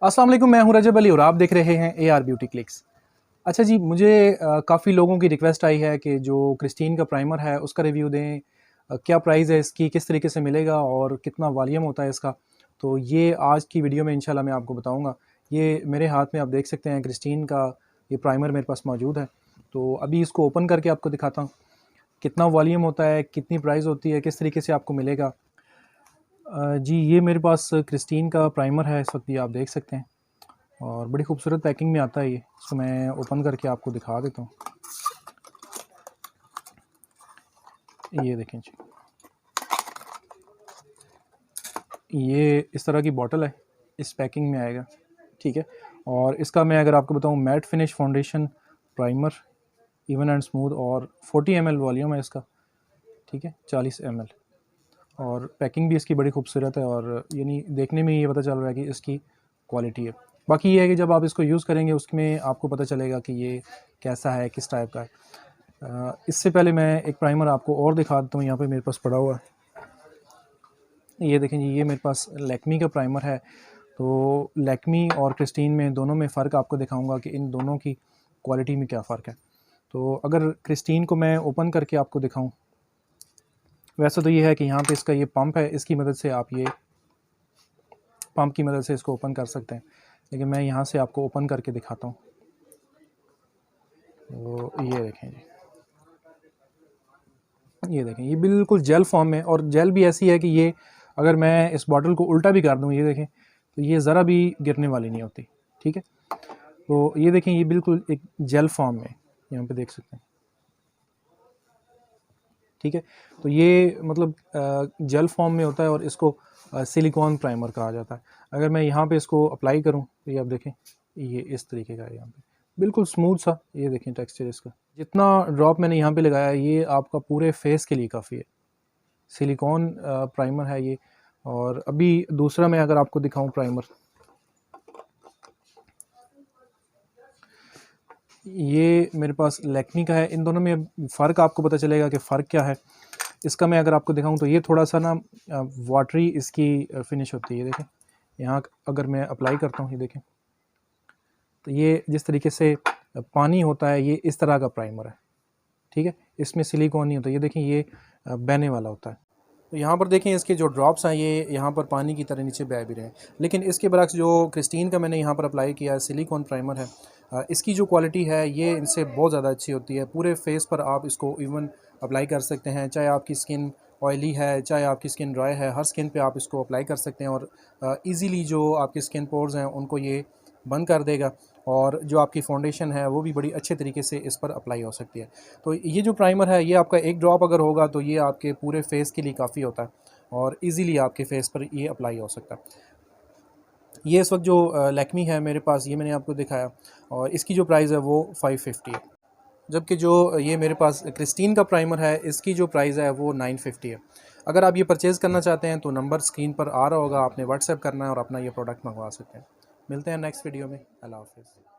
अस्सलाम वालेकुम, मैं हूं रजब अली और आप देख रहे हैं AR ब्यूटी क्लिक्स। अच्छा जी, मुझे काफ़ी लोगों की रिक्वेस्ट आई है कि जो क्रिस्टीन का प्राइमर है उसका रिव्यू दें। क्या प्राइस है इसकी, किस तरीके से मिलेगा और कितना वॉल्यूम होता है इसका। तो ये आज की वीडियो में इंशाल्लाह मैं आपको बताऊंगा। ये मेरे हाथ में आप देख सकते हैं क्रिस्टीन का ये प्राइमर मेरे पास मौजूद है। तो अभी इसको ओपन करके आपको दिखाता हूँ कितना वॉल्यूम होता है, कितनी प्राइस होती है, किस तरीके से आपको मिलेगा। जी, ये मेरे पास क्रिस्टीन का प्राइमर है इस वक्त, ये आप देख सकते हैं और बड़ी खूबसूरत पैकिंग में आता है ये। इसको मैं ओपन करके आपको दिखा देता हूँ। ये देखें जी, ये इस तरह की बॉटल है, इस पैकिंग में आएगा, ठीक है। और इसका मैं अगर आपको बताऊँ, matte finish foundation primer, even and smooth, और 40 ml वॉल्यूम है इसका, ठीक है, 40 ml। और पैकिंग भी इसकी बड़ी खूबसूरत है और यानी देखने में ये पता चल रहा है कि इसकी क्वालिटी है। बाकी ये है कि जब आप इसको यूज़ करेंगे उसमें आपको पता चलेगा कि ये कैसा है, किस टाइप का है। इससे पहले मैं एक प्राइमर आपको और दिखा देता हूँ, यहाँ पे मेरे पास पड़ा हुआ है। ये देखें जी, ये मेरे पास लैक्मी का प्राइमर है। तो लैक्मी और क्रिस्टीन में दोनों में फ़र्क आपको दिखाऊंगा कि इन दोनों की क्वालिटी में क्या फ़र्क है। तो अगर क्रिस्टीन को मैं ओपन करके आपको दिखाऊं, वैसे तो ये है कि यहाँ पे इसका ये पंप है, इसकी मदद से आप ये पंप की मदद से इसको ओपन कर सकते हैं। लेकिन मैं यहाँ से आपको ओपन करके दिखाता हूँ। तो ये देखें जी, ये देखें, ये बिल्कुल जेल फॉर्म में, और जेल भी ऐसी है कि ये अगर मैं इस बॉटल को उल्टा भी कर दूँ, ये देखें, तो ये ज़रा भी गिरने वाली नहीं होती, ठीक है। तो ये देखें, ये बिल्कुल एक जेल फॉर्म में यहाँ पे देख सकते हैं, ठीक है। तो ये मतलब जेल फॉर्म में होता है और इसको सिलिकॉन प्राइमर कहा जाता है। अगर मैं यहाँ पे इसको अप्लाई करूँ तो ये आप देखें, ये इस तरीके का है, यहाँ पे बिल्कुल स्मूथ सा, ये देखें टेक्सचर इसका। जितना ड्रॉप मैंने यहाँ पे लगाया है ये आपका पूरे फेस के लिए काफ़ी है। सिलिकॉन प्राइमर है ये। और अभी दूसरा मैं अगर आपको दिखाऊं प्राइमर, ये मेरे पास लैक्मी का है। इन दोनों में फ़र्क आपको पता चलेगा कि फ़र्क क्या है। इसका मैं अगर आपको दिखाऊं तो ये थोड़ा सा ना वाटरी इसकी फिनिश होती है। ये देखें, यहाँ अगर मैं अप्लाई करता हूँ, ये देखें, तो ये जिस तरीके से पानी होता है, ये इस तरह का प्राइमर है, ठीक है। इसमें सिलिकॉन नहीं होता। ये देखें, ये बहने वाला होता है। तो यहाँ पर देखें, इसके जो ड्रॉप्स हैं ये यहाँ पर पानी की तरह नीचे बह भी रहे हैं। लेकिन इसके बरक्स जो क्रिस्टीन का मैंने यहाँ पर अप्लाई किया है, सिलिकॉन प्राइमर है, इसकी जो क्वालिटी है ये इनसे बहुत ज़्यादा अच्छी होती है। पूरे फेस पर आप इसको इवन अप्लाई कर सकते हैं, चाहे आपकी स्किन ऑयली है, चाहे आपकी स्किन ड्राई है, हर स्किन पे आप इसको अप्लाई कर सकते हैं। और ईज़िली जो आपकी स्किन पोर्स हैं उनको ये बंद कर देगा। और जो आपकी फाउंडेशन है वो भी बड़ी अच्छे तरीके से इस पर अप्लाई हो सकती है। तो ये जो प्राइमर है, ये आपका एक ड्रॉप अगर होगा तो ये आपके पूरे फेस के लिए काफ़ी होता है और इजीली आपके फेस पर ये अप्लाई हो सकता है। ये इस वक्त जो लैक्मी है मेरे पास, ये मैंने आपको दिखाया, और इसकी जो प्राइस है वो 550 है। जबकि जो ये मेरे पास क्रिस्टीन का प्राइमर है, इसकी जो प्राइस है वो 950 है। अगर आप ये परचेज़ करना चाहते हैं तो नंबर स्क्रीन पर आ रहा होगा, आपने व्हाट्सएप करना है और अपना ये प्रोडक्ट मंगवा सकते हैं। मिलते हैं नेक्स्ट वीडियो में। अल्लाह हाफ़िज़।